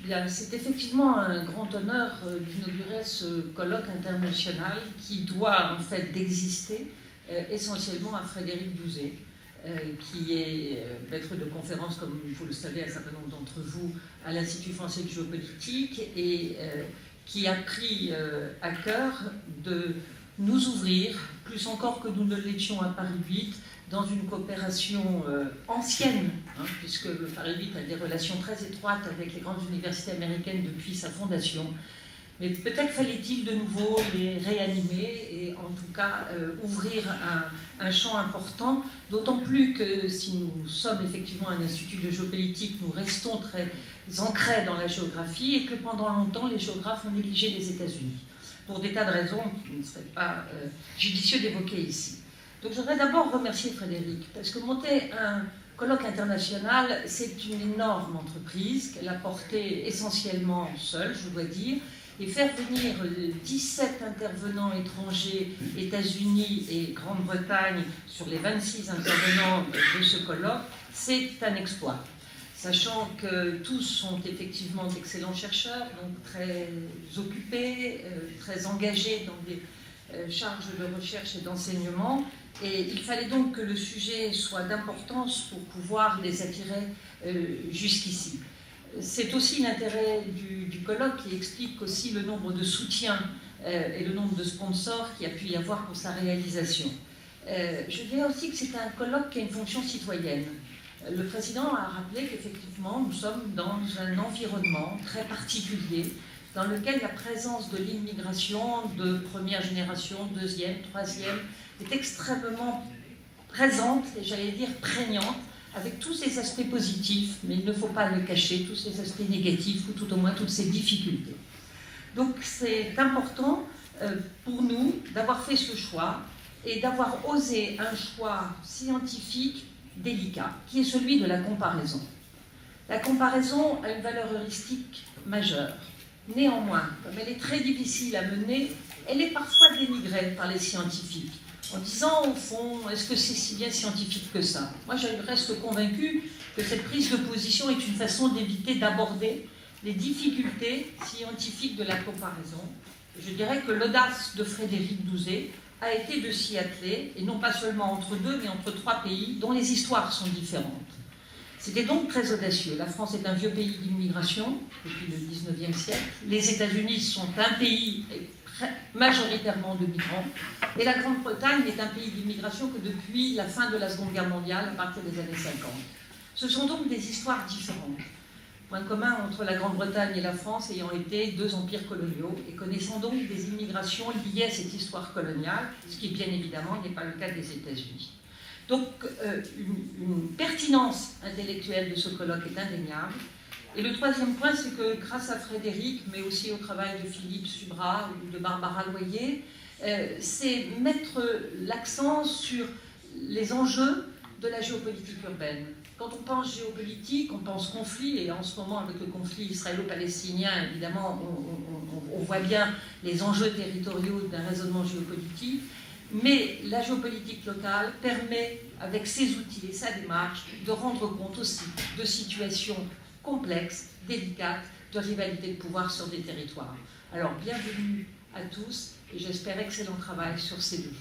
Bien, c'est effectivement un grand honneur d'inaugurer ce colloque international qui doit en fait d'exister essentiellement à Frédéric Douzet, qui est maître de conférence, comme vous le savez, un certain nombre d'entre vous, à l'Institut français de géopolitique, et qui a pris à cœur de nous ouvrir, plus encore que nous ne l'étions à Paris 8, dans une coopération ancienne, puisque le Paris 8 a des relations très étroites avec les grandes universités américaines depuis sa fondation. Mais peut-être fallait-il de nouveau les réanimer et en tout cas ouvrir un champ important, d'autant plus que si nous sommes effectivement un institut de géopolitique, nous restons très ancrés dans la géographie et que pendant longtemps les géographes ont négligé les États-Unis, pour des tas de raisons qu'il ne serait pas judicieux d'évoquer ici. Donc je voudrais d'abord remercier Frédéric, parce que monter un colloque international, c'est une énorme entreprise qu'elle a portée essentiellement seule, je dois dire, et faire venir 17 intervenants étrangers, États-Unis et Grande-Bretagne, sur les 26 intervenants de ce colloque, c'est un exploit. Sachant que tous sont effectivement d'excellents chercheurs, donc très occupés, très engagés dans des charges de recherche et d'enseignement, et il fallait donc que le sujet soit d'importance pour pouvoir les attirer jusqu'ici. C'est aussi l'intérêt du colloque qui explique aussi le nombre de soutiens et le nombre de sponsors qu'il y a pu y avoir pour sa réalisation. Je dirais aussi que c'est un colloque qui a une fonction citoyenne. Le président a rappelé qu'effectivement nous sommes dans un environnement très particulier dans lequel la présence de l'immigration de première génération, deuxième, troisième, est extrêmement présente et j'allais dire prégnante, avec tous ces aspects positifs, mais il ne faut pas le cacher, tous ces aspects négatifs ou tout au moins toutes ces difficultés. Donc c'est important pour nous d'avoir fait ce choix et d'avoir osé un choix scientifique délicat, qui est celui de la comparaison. La comparaison a une valeur heuristique majeure. Néanmoins, comme elle est très difficile à mener, elle est parfois dénigrée par les scientifiques, en disant au fond, est-ce que c'est si bien scientifique que ça? Moi, je reste convaincue que cette prise de position est une façon d'éviter d'aborder les difficultés scientifiques de la comparaison. Je dirais que l'audace de Frédéric Douzet a été de s'y atteler, et non pas seulement entre deux, mais entre trois pays dont les histoires sont différentes. C'était donc très audacieux. La France est un vieux pays d'immigration depuis le XIXe siècle. Les États-Unis sont un pays majoritairement de migrants. Et la Grande-Bretagne est un pays d'immigration que depuis la fin de la Seconde Guerre mondiale, à partir des années 50. Ce sont donc des histoires différentes. Point commun entre la Grande-Bretagne et la France ayant été deux empires coloniaux et connaissant donc des immigrations liées à cette histoire coloniale, ce qui bien évidemment n'est pas le cas des États-Unis. Donc une pertinence intellectuelle de ce colloque est indéniable. Et le troisième point, c'est que grâce à Frédéric, mais aussi au travail de Philippe Subra ou de Barbara Loyer, c'est mettre l'accent sur les enjeux de la géopolitique urbaine. Quand on pense géopolitique, on pense conflit, et en ce moment, avec le conflit israélo-palestinien, évidemment, on voit bien les enjeux territoriaux d'un raisonnement géopolitique. Mais la géopolitique locale permet, avec ses outils et sa démarche, de rendre compte aussi de situations complexes, délicates, de rivalité de pouvoir sur des territoires. Alors, bienvenue à tous, et j'espère excellent travail sur ces 2 jours.